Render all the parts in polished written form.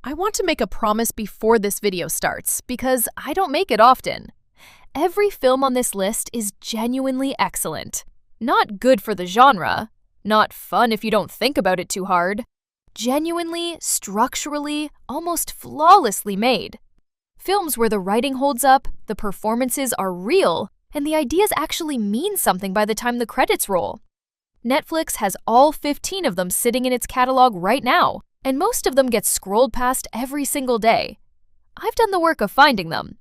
I want to make a promise before this video starts, because I don't make it often. Every film on this list is genuinely excellent. Not good for the genre, not fun if you don't think about it too hard. Genuinely, structurally, almost flawlessly made. Films where the writing holds up, the performances are real, and the ideas actually mean something by the time the credits roll. Netflix has all 15 of them sitting in its catalog right now, and most of them get scrolled past every single day. I've done the work of finding them.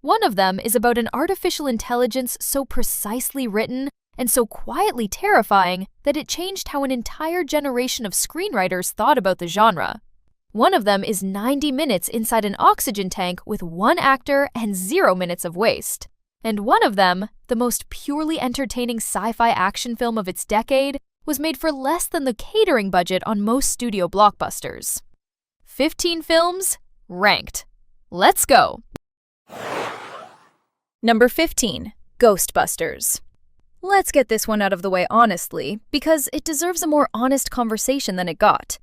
One of them is about an artificial intelligence so precisely written and so quietly terrifying that it changed how an entire generation of screenwriters thought about the genre. One of them is 90 minutes inside an oxygen tank with one actor and 0 minutes of waste. And one of them, the most purely entertaining sci-fi action film of its decade, was made for less than the catering budget on most studio blockbusters. 15 films, ranked. Let's go! Number 15, Ghostbusters. Let's get this one out of the way honestly, because it deserves a more honest conversation than it got.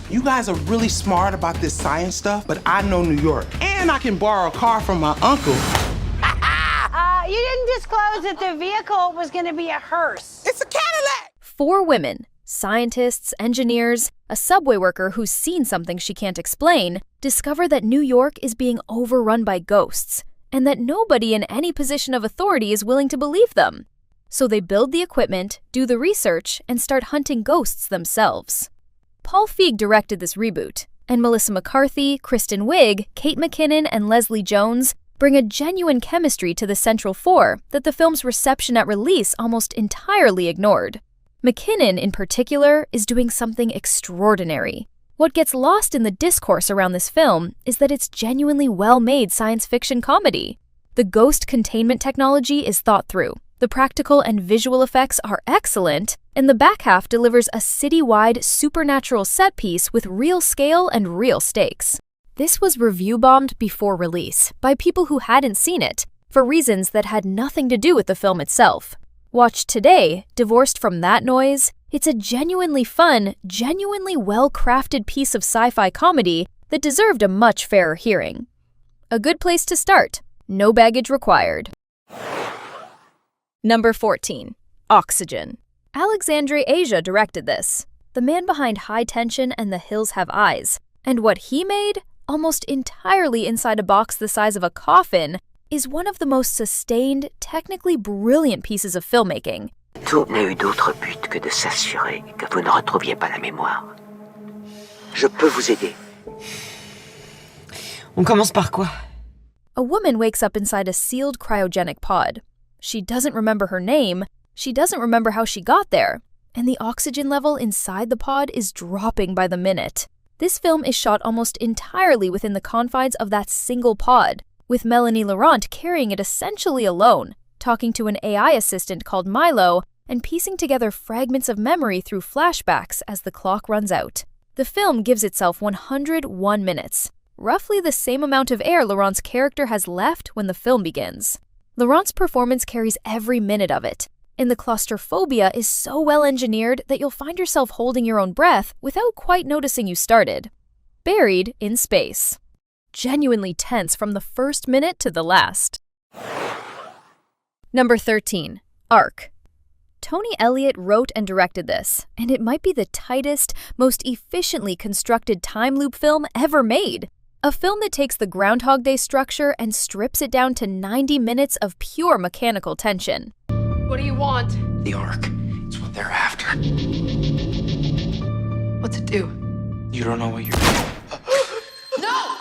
You guys are really smart about this science stuff, but I know New York, and I can borrow a car from my uncle. You didn't disclose that the vehicle was going to be a hearse. It's a Cadillac! 4 women, scientists, engineers, a subway worker who's seen something she can't explain, discover that New York is being overrun by ghosts, and that nobody in any position of authority is willing to believe them. So they build the equipment, do the research, and start hunting ghosts themselves. Paul Feig directed this reboot, and Melissa McCarthy, Kristen Wiig, Kate McKinnon, and Leslie Jones bring a genuine chemistry to the central four that the film's reception at release almost entirely ignored. McKinnon, in particular, is doing something extraordinary. What gets lost in the discourse around this film is that it's genuinely well-made science fiction comedy. The ghost containment technology is thought through, the practical and visual effects are excellent, and the back half delivers a city-wide supernatural set piece with real scale and real stakes. This was review-bombed before release by people who hadn't seen it, for reasons that had nothing to do with the film itself. Watched today, divorced from that noise, it's a genuinely fun, genuinely well-crafted piece of sci-fi comedy that deserved a much fairer hearing. A good place to start. No baggage required. Number 14, Oxygen. Alexandre Aja directed this, the man behind High Tension and The Hills Have Eyes, and what he made, almost entirely inside a box the size of a coffin, is one of the most sustained, technically brilliant pieces of filmmaking. Tout n'a eu d'autre but que de s'assurer que vous ne retrouviez pas la mémoire. Je peux vous aider. On commence par quoi? A woman wakes up inside a sealed cryogenic pod. She doesn't remember her name, she doesn't remember how she got there, and the oxygen level inside the pod is dropping by the minute. This film is shot almost entirely within the confines of that single pod, with Melanie Laurent carrying it essentially alone, talking to an AI assistant called Milo, and piecing together fragments of memory through flashbacks as the clock runs out. The film gives itself 101 minutes, roughly the same amount of air Laurent's character has left when the film begins. Laurent's performance carries every minute of it, and the claustrophobia is so well engineered that you'll find yourself holding your own breath without quite noticing you started. Buried in space. Genuinely tense from the first minute to the last. Number 13, Arc. Tony Elliott wrote and directed this, and it might be the tightest, most efficiently constructed time loop film ever made. A film that takes the Groundhog Day structure and strips it down to 90 minutes of pure mechanical tension. What do you want? The Ark. It's what they're after. What's it do? You don't know what you're doing. No!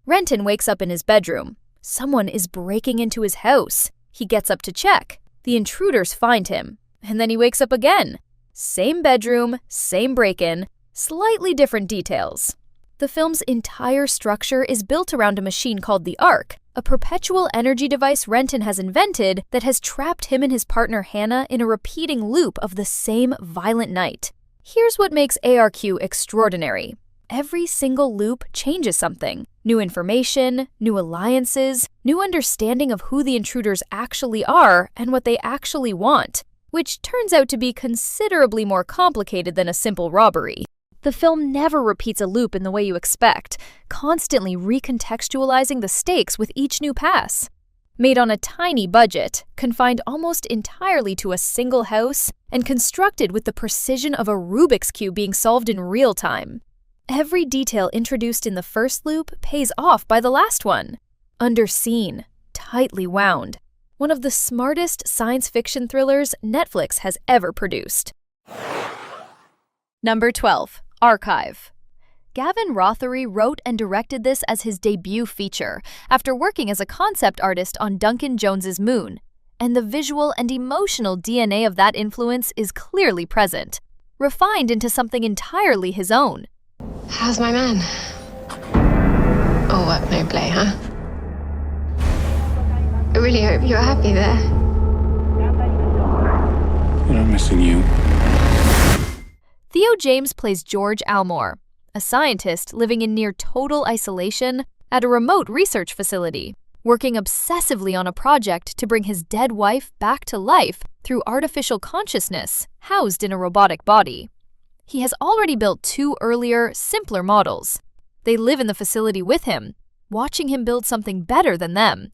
Renton wakes up in his bedroom. Someone is breaking into his house. He gets up to check. The intruders find him. And then he wakes up again. Same bedroom, same break-in, slightly different details. The film's entire structure is built around a machine called the Ark, a perpetual energy device Renton has invented that has trapped him and his partner Hannah in a repeating loop of the same violent night. Here's what makes ARQ extraordinary. Every single loop changes something. New information, new alliances, new understanding of who the intruders actually are and what they actually want, which turns out to be considerably more complicated than a simple robbery. The film never repeats a loop in the way you expect, constantly recontextualizing the stakes with each new pass. Made on a tiny budget, confined almost entirely to a single house, and constructed with the precision of a Rubik's Cube being solved in real time. Every detail introduced in the first loop pays off by the last one. Underseen, tightly wound. One of the smartest science fiction thrillers Netflix has ever produced. Number 12. Archive. Gavin Rothery wrote and directed this as his debut feature, after working as a concept artist on Duncan Jones's Moon, and the visual and emotional DNA of that influence is clearly present, refined into something entirely his own. How's my man? All work, no play, huh? I really hope you're happy there. But I'm missing you. Theo James plays George Almore, a scientist living in near total isolation at a remote research facility, working obsessively on a project to bring his dead wife back to life through artificial consciousness housed in a robotic body. He has already built 2 earlier, simpler models. They live in the facility with him, watching him build something better than them.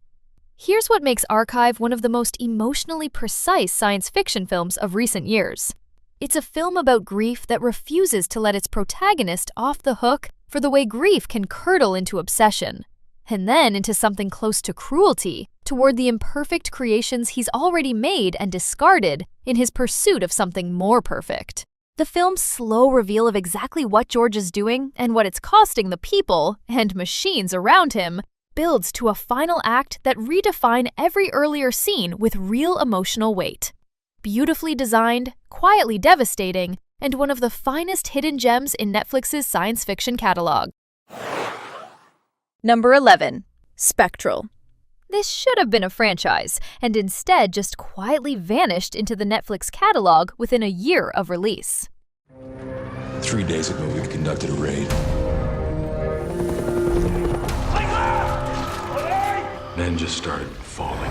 Here's what makes Archive one of the most emotionally precise science fiction films of recent years. It's a film about grief that refuses to let its protagonist off the hook for the way grief can curdle into obsession, and then into something close to cruelty toward the imperfect creations he's already made and discarded in his pursuit of something more perfect. The film's slow reveal of exactly what George is doing and what it's costing the people and machines around him builds to a final act that redefine every earlier scene with real emotional weight. Beautifully designed, quietly devastating, and one of the finest hidden gems in Netflix's science fiction catalog. Number 11. Spectral. This should have been a franchise, and instead just quietly vanished into the Netflix catalog within a year of release. 3 days ago, we conducted a raid. Men just started falling.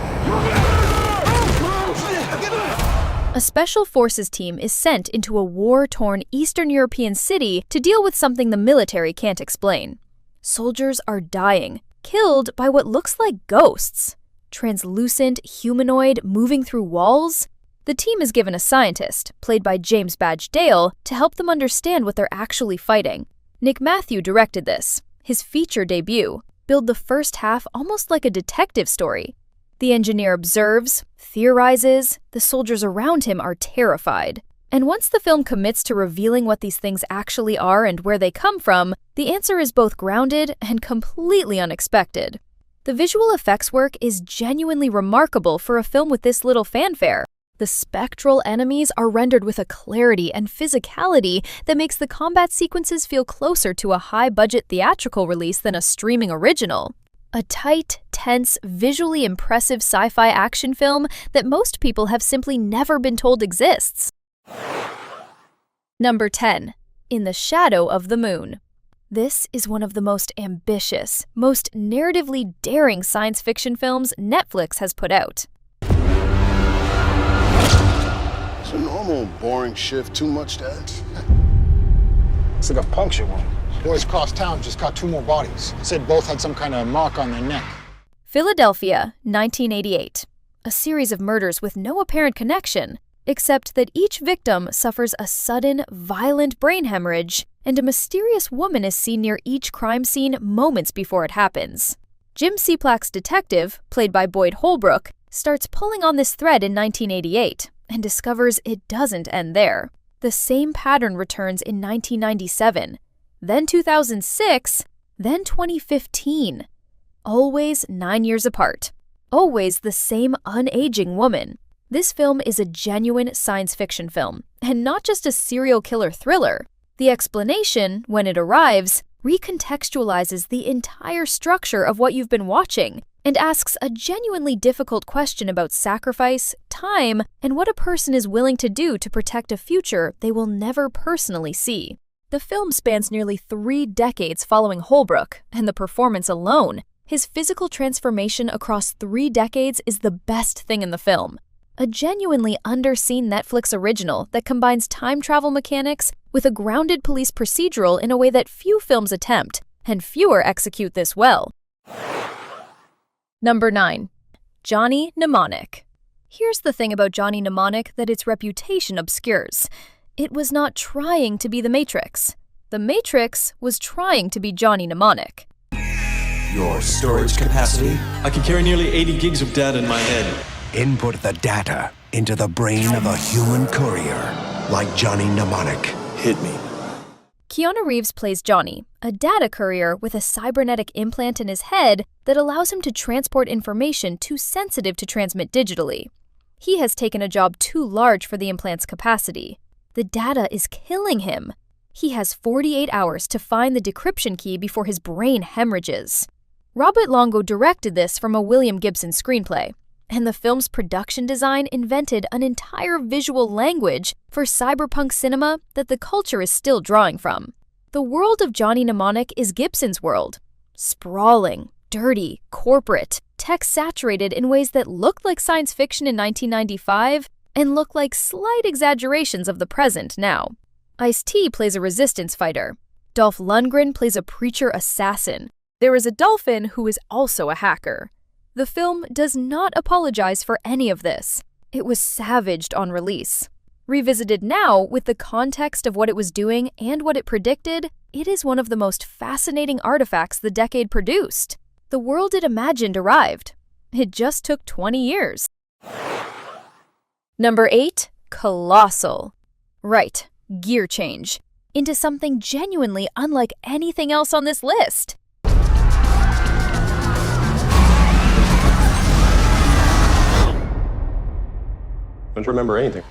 A special forces team is sent into a war-torn Eastern European city to deal with something the military can't explain. Soldiers are dying, killed by what looks like ghosts. Translucent, humanoid, moving through walls. The team is given a scientist, played by James Badge Dale, to help them understand what they're actually fighting. Nick Matthew directed this, his feature debut, billed the first half almost like a detective story. The engineer observes, theorizes, the soldiers around him are terrified. And once the film commits to revealing what these things actually are and where they come from, the answer is both grounded and completely unexpected. The visual effects work is genuinely remarkable for a film with this little fanfare. The spectral enemies are rendered with a clarity and physicality that makes the combat sequences feel closer to a high-budget theatrical release than a streaming original. A tight, tense, visually impressive sci-fi action film that most people have simply never been told exists. Number 10. In the Shadow of the Moon. This is one of the most ambitious, most narratively daring science fiction films Netflix has put out. It's a normal, boring shift. Too much, Dad? It's like a puncture wound. Boys across town just got 2 more bodies. Said both had some kind of mark on their neck. Philadelphia, 1988. A series of murders with no apparent connection, except that each victim suffers a sudden, violent brain hemorrhage, and a mysterious woman is seen near each crime scene moments before it happens. Jim Seplack's detective, played by Boyd Holbrook, starts pulling on this thread in 1988 and discovers it doesn't end there. The same pattern returns in 1997, then 2006, then 2015. Always 9 years apart. Always the same unaging woman. This film is a genuine science fiction film, and not just a serial killer thriller. The explanation, when it arrives, recontextualizes the entire structure of what you've been watching and asks a genuinely difficult question about sacrifice, time, and what a person is willing to do to protect a future they will never personally see. The film spans nearly 3 decades following Holbrook, and the performance alone, his physical transformation across 3 decades, is the best thing in the film. A genuinely underseen Netflix original that combines time travel mechanics, with a grounded police procedural in a way that few films attempt, and fewer execute this well. Number 9. Johnny Mnemonic. Here's the thing about Johnny Mnemonic that its reputation obscures. It was not trying to be The Matrix. The Matrix was trying to be Johnny Mnemonic. Your storage capacity? I can carry nearly 80 gigs of data in my head. Input the data into the brain of a human courier, like Johnny Mnemonic. Hit me. Keanu Reeves plays Johnny, a data courier with a cybernetic implant in his head that allows him to transport information too sensitive to transmit digitally. He has taken a job too large for the implant's capacity. The data is killing him. He has 48 hours to find the decryption key before his brain hemorrhages. Robert Longo directed this from a William Gibson screenplay, and the film's production design invented an entire visual language for cyberpunk cinema that the culture is still drawing from. The world of Johnny Mnemonic is Gibson's world. Sprawling, dirty, corporate, tech-saturated in ways that looked like science fiction in 1995 and look like slight exaggerations of the present now. Ice-T plays a resistance fighter. Dolph Lundgren plays a preacher assassin. There is a dolphin who is also a hacker. The film does not apologize for any of this. It was savaged on release. Revisited now with the context of what it was doing and what it predicted, it is one of the most fascinating artifacts the decade produced. The world it imagined arrived. It just took 20 years. Number 8. Colossal. Right, gear change. Into something genuinely unlike anything else on this list. Don't remember anything.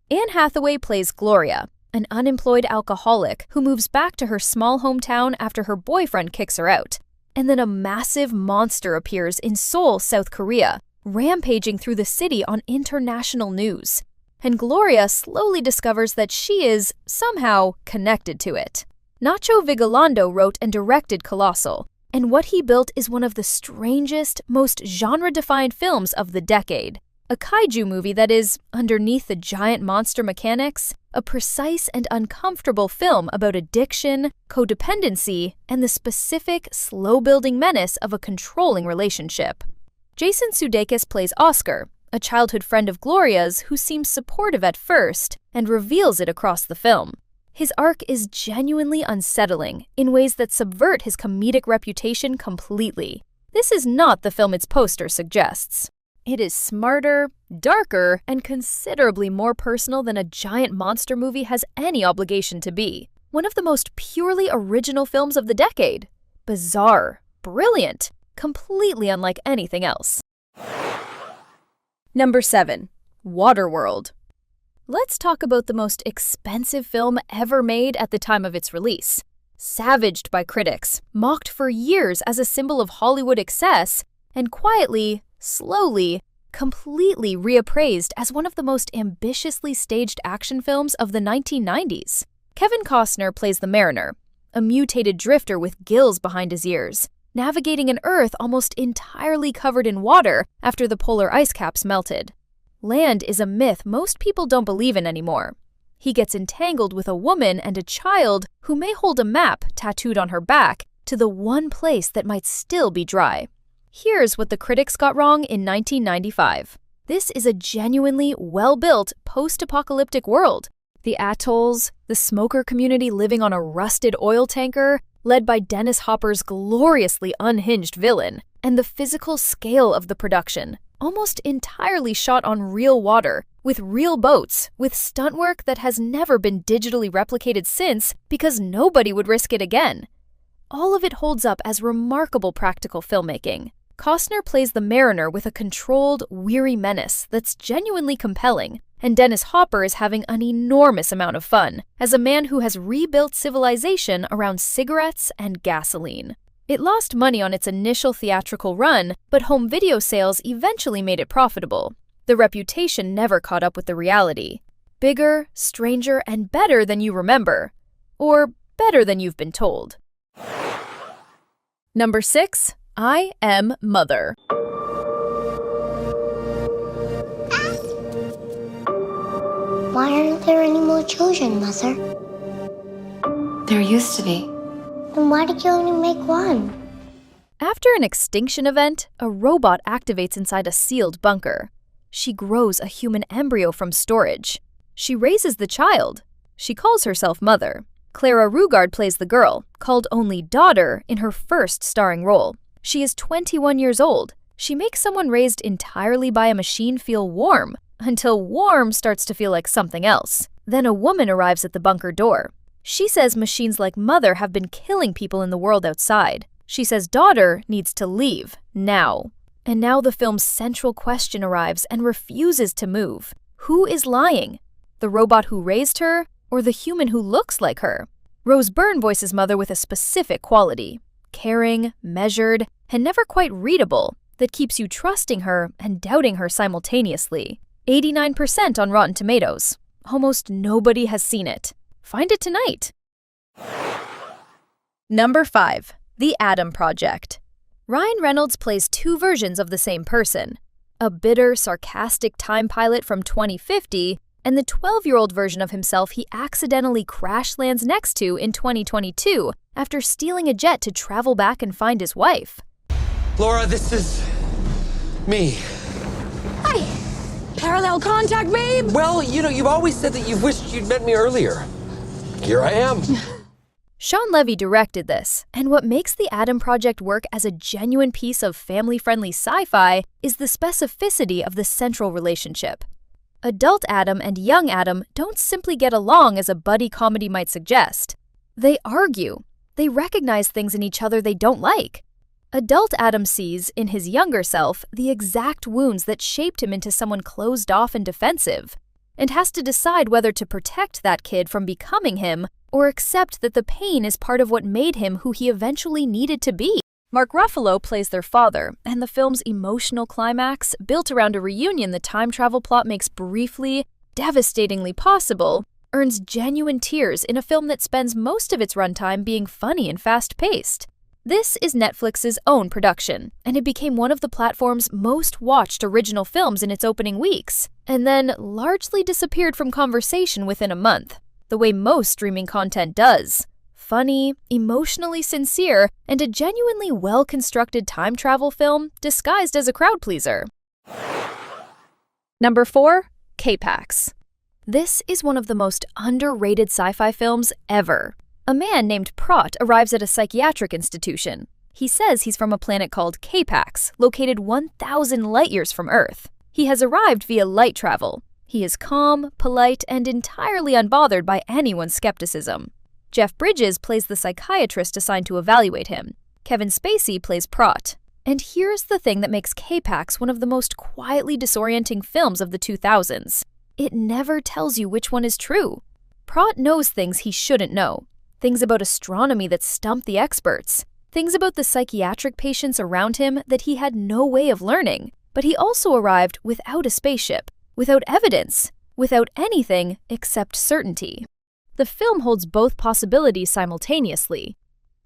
Anne Hathaway plays Gloria, an unemployed alcoholic who moves back to her small hometown after her boyfriend kicks her out. And then a massive monster appears in Seoul, South Korea, rampaging through the city on international news. And Gloria slowly discovers that she is, somehow, connected to it. Nacho Vigalondo wrote and directed Colossal, and what he built is one of the strangest, most genre-defined films of the decade. A kaiju movie that is, underneath the giant monster mechanics, a precise and uncomfortable film about addiction, codependency, and the specific, slow-building menace of a controlling relationship. Jason Sudeikis plays Oscar, a childhood friend of Gloria's who seems supportive at first and reveals it across the film. His arc is genuinely unsettling in ways that subvert his comedic reputation completely. This is not the film its poster suggests. It is smarter, darker, and considerably more personal than a giant monster movie has any obligation to be. One of the most purely original films of the decade. Bizarre, brilliant, completely unlike anything else. Number 7. Waterworld. Let's talk about the most expensive film ever made at the time of its release. Savaged by critics, mocked for years as a symbol of Hollywood excess, and quietly, slowly, completely reappraised as one of the most ambitiously staged action films of the 1990s. Kevin Costner plays the Mariner, a mutated drifter with gills behind his ears, navigating an Earth almost entirely covered in water after the polar ice caps melted. Land is a myth most people don't believe in anymore. He gets entangled with a woman and a child who may hold a map tattooed on her back to the one place that might still be dry. Here's what the critics got wrong in 1995. This is a genuinely well-built post-apocalyptic world. The atolls, the smoker community living on a rusted oil tanker, led by Dennis Hopper's gloriously unhinged villain, and the physical scale of the production, almost entirely shot on real water, with real boats, with stunt work that has never been digitally replicated since because nobody would risk it again. All of it holds up as remarkable practical filmmaking. Costner plays the Mariner with a controlled, weary menace that's genuinely compelling, and Dennis Hopper is having an enormous amount of fun as a man who has rebuilt civilization around cigarettes and gasoline. It lost money on its initial theatrical run, but home video sales eventually made it profitable. The reputation never caught up with the reality. Bigger, stranger, and better than you remember. Or better than you've been told. Number 6. I Am Mother. Why aren't there any more children, Mother? There used to be. Then why did you only make one? After an extinction event, a robot activates inside a sealed bunker. She grows a human embryo from storage. She raises the child. She calls herself Mother. Clara Rugard plays the girl, called only Daughter in her first starring role. She is 21 years old. She makes someone raised entirely by a machine feel warm, until warm starts to feel like something else. Then a woman arrives at the bunker door. She says machines like Mother have been killing people in the world outside. She says Daughter needs to leave, now. And now the film's central question arrives and refuses to move. Who is lying? The robot who raised her, or the human who looks like her? Rose Byrne voices Mother with a specific quality. Caring, measured, and never quite readable, that keeps you trusting her and doubting her simultaneously. 89% on Rotten Tomatoes. Almost nobody has seen it. Find it tonight. Number 5. The Adam Project. Ryan Reynolds plays two versions of the same person. A bitter, sarcastic time pilot from 2050 and the 12-year-old version of himself he accidentally crash lands next to in 2022 after stealing a jet to travel back and find his wife. Laura, this is me. Hi. Parallel contact, babe? Well, you've always said that you've wished you'd met me earlier. Here I am. Sean Levy directed this, and what makes the Adam Project work as a genuine piece of family-friendly sci-fi is the specificity of the central relationship. Adult Adam and young Adam don't simply get along as a buddy comedy might suggest. They argue. They recognize things in each other they don't like. Adult Adam sees, in his younger self, the exact wounds that shaped him into someone closed off and defensive, and has to decide whether to protect that kid from becoming him or accept that the pain is part of what made him who he eventually needed to be. Mark Ruffalo plays their father, and the film's emotional climax, built around a reunion the time travel plot makes briefly, devastatingly possible, earns genuine tears in a film that spends most of its runtime being funny and fast-paced. This is Netflix's own production, and it became one of the platform's most watched original films in its opening weeks, and then largely disappeared from conversation within a month, the way most streaming content does. Funny, emotionally sincere, and a genuinely well-constructed time travel film disguised as a crowd pleaser. Number 4. K-PAX. This is one of the most underrated sci-fi films ever. A man named Prot arrives at a psychiatric institution. He says he's from a planet called K-PAX, located 1,000 light-years from Earth. He has arrived via light travel. He is calm, polite, and entirely unbothered by anyone's skepticism. Jeff Bridges plays the psychiatrist assigned to evaluate him. Kevin Spacey plays Prot. And here's the thing that makes K-PAX one of the most quietly disorienting films of the 2000s. It never tells you which one is true. Prot knows things he shouldn't know. Things about astronomy that stump the experts. Things about the psychiatric patients around him that he had no way of learning. But he also arrived without a spaceship, without evidence, without anything except certainty. The film holds both possibilities simultaneously.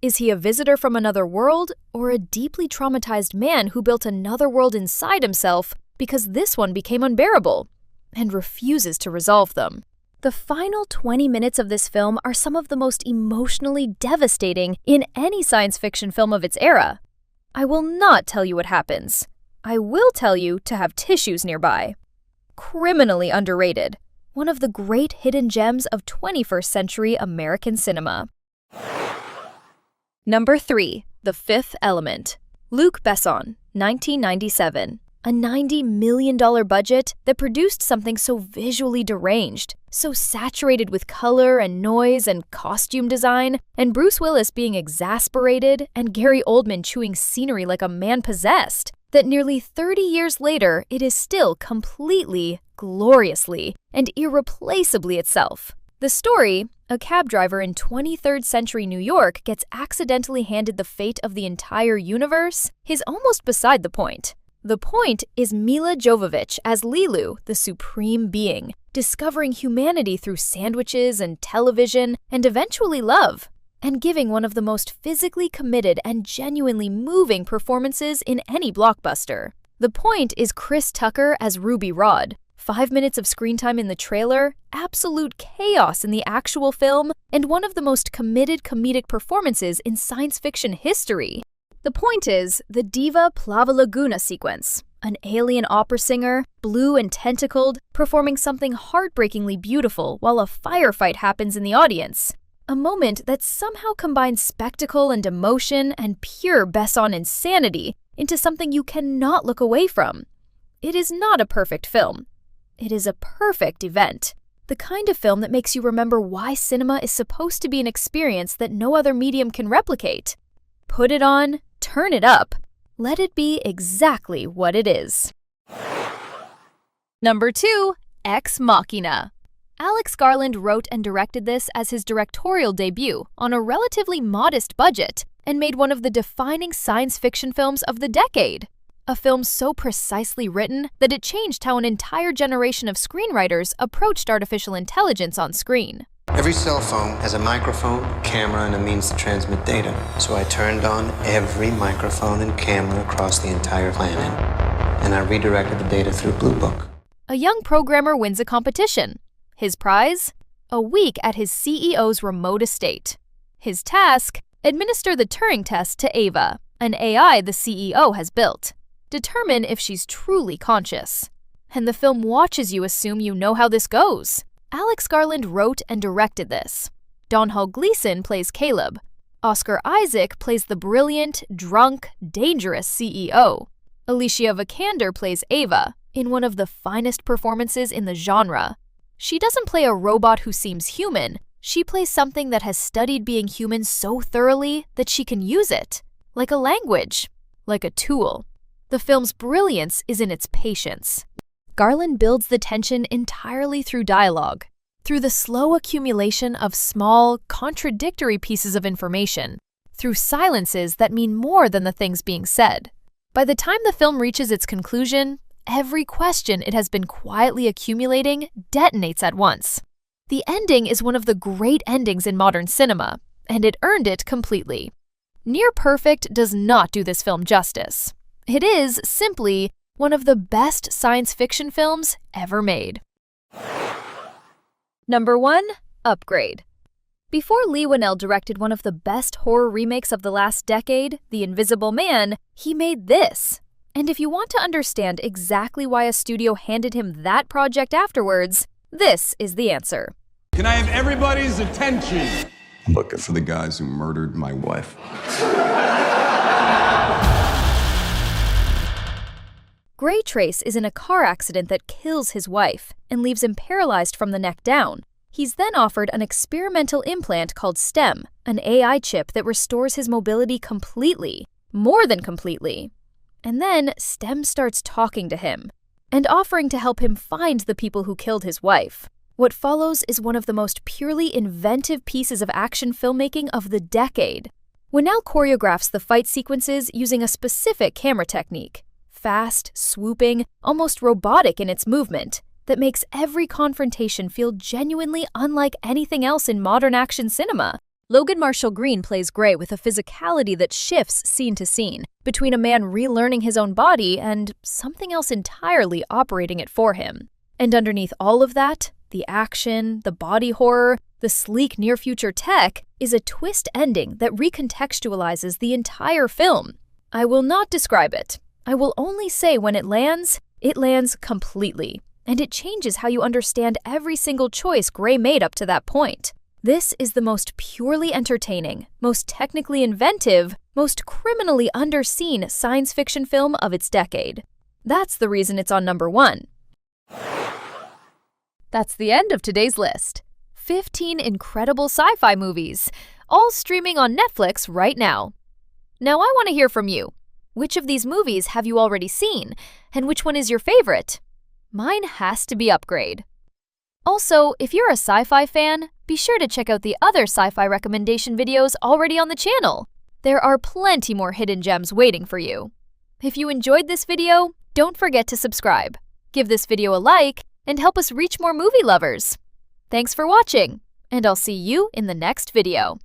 Is he a visitor from another world, or a deeply traumatized man who built another world inside himself because this one became unbearable, and refuses to resolve them? The final 20 minutes of this film are some of the most emotionally devastating in any science fiction film of its era. I will not tell you what happens. I will tell you to have tissues nearby. Criminally underrated. One of the great hidden gems of 21st century American cinema. Number 3. The Fifth Element. Luc Besson, 1997. A $90 million budget that produced something so visually deranged, so saturated with color and noise and costume design, and Bruce Willis being exasperated and Gary Oldman chewing scenery like a man possessed, that nearly 30 years later it is still completely, gloriously, and irreplaceably itself. The story, a cab driver in 23rd century New York gets accidentally handed the fate of the entire universe, is almost beside the point. The point is Mila Jovovich as Lilu, the supreme being, discovering humanity through sandwiches and television and eventually love, and giving one of the most physically committed and genuinely moving performances in any blockbuster. The point is Chris Tucker as Ruby Rhod, 5 minutes of screen time in the trailer, absolute chaos in the actual film, and one of the most committed comedic performances in science fiction history. The point is, the Diva Plava Laguna sequence, an alien opera singer, blue and tentacled, performing something heartbreakingly beautiful while a firefight happens in the audience. A moment that somehow combines spectacle and emotion and pure Besson insanity into something you cannot look away from. It is not a perfect film. It is a perfect event. The kind of film that makes you remember why cinema is supposed to be an experience that no other medium can replicate. Put it on, turn it up. Let it be exactly what it is. Number 2, Ex Machina. Alex Garland wrote and directed this as his directorial debut on a relatively modest budget and made one of the defining science fiction films of the decade. A film so precisely written that it changed how an entire generation of screenwriters approached artificial intelligence on screen. Every cell phone has a microphone, camera, and a means to transmit data. So I turned on every microphone and camera across the entire planet, and I redirected the data through Blue Book. A young programmer wins a competition. His prize? A week at his CEO's remote estate. His task? Administer the Turing test to Ava, an AI the CEO has built. Determine if she's truly conscious. And the film watches you assume you know how this goes. Alex Garland wrote and directed this. Domhnall Gleeson plays Caleb. Oscar Isaac plays the brilliant, drunk, dangerous CEO. Alicia Vikander plays Ava, in one of the finest performances in the genre. She doesn't play a robot who seems human. She plays something that has studied being human so thoroughly that she can use it. Like a language. Like a tool. The film's brilliance is in its patience. Garland builds the tension entirely through dialogue, through the slow accumulation of small, contradictory pieces of information, through silences that mean more than the things being said. By the time the film reaches its conclusion, every question it has been quietly accumulating detonates at once. The ending is one of the great endings in modern cinema, and it earned it completely. Near Perfect does not do this film justice. It is, simply, one of the best science fiction films ever made. Number 1, Upgrade. Before Leigh Whannell directed one of the best horror remakes of the last decade, The Invisible Man, he made this. And if you want to understand exactly why a studio handed him that project afterwards, this is the answer. Can I have everybody's attention? I'm looking for the guys who murdered my wife. Gray Trace is in a car accident that kills his wife and leaves him paralyzed from the neck down. He's then offered an experimental implant called STEM, an AI chip that restores his mobility completely, more than completely. And then STEM starts talking to him and offering to help him find the people who killed his wife. What follows is one of the most purely inventive pieces of action filmmaking of the decade. Whannell choreographs the fight sequences using a specific camera technique. Fast, swooping, almost robotic in its movement, that makes every confrontation feel genuinely unlike anything else in modern action cinema. Logan Marshall Green plays Gray with a physicality that shifts scene to scene, between a man relearning his own body and something else entirely operating it for him. And underneath all of that, the action, the body horror, the sleek near-future tech, is a twist ending that recontextualizes the entire film. I will not describe it. I will only say when it lands completely, and it changes how you understand every single choice Gray made up to that point. This is the most purely entertaining, most technically inventive, most criminally underseen science fiction film of its decade. That's the reason it's on number 1. That's the end of today's list. 15 incredible sci-fi movies, all streaming on Netflix right now. Now I want to hear from you. Which of these movies have you already seen, and which one is your favorite? Mine has to be Upgrade. Also, if you're a sci-fi fan, be sure to check out the other sci-fi recommendation videos already on the channel. There are plenty more hidden gems waiting for you. If you enjoyed this video, don't forget to subscribe, give this video a like, and help us reach more movie lovers. Thanks for watching, and I'll see you in the next video.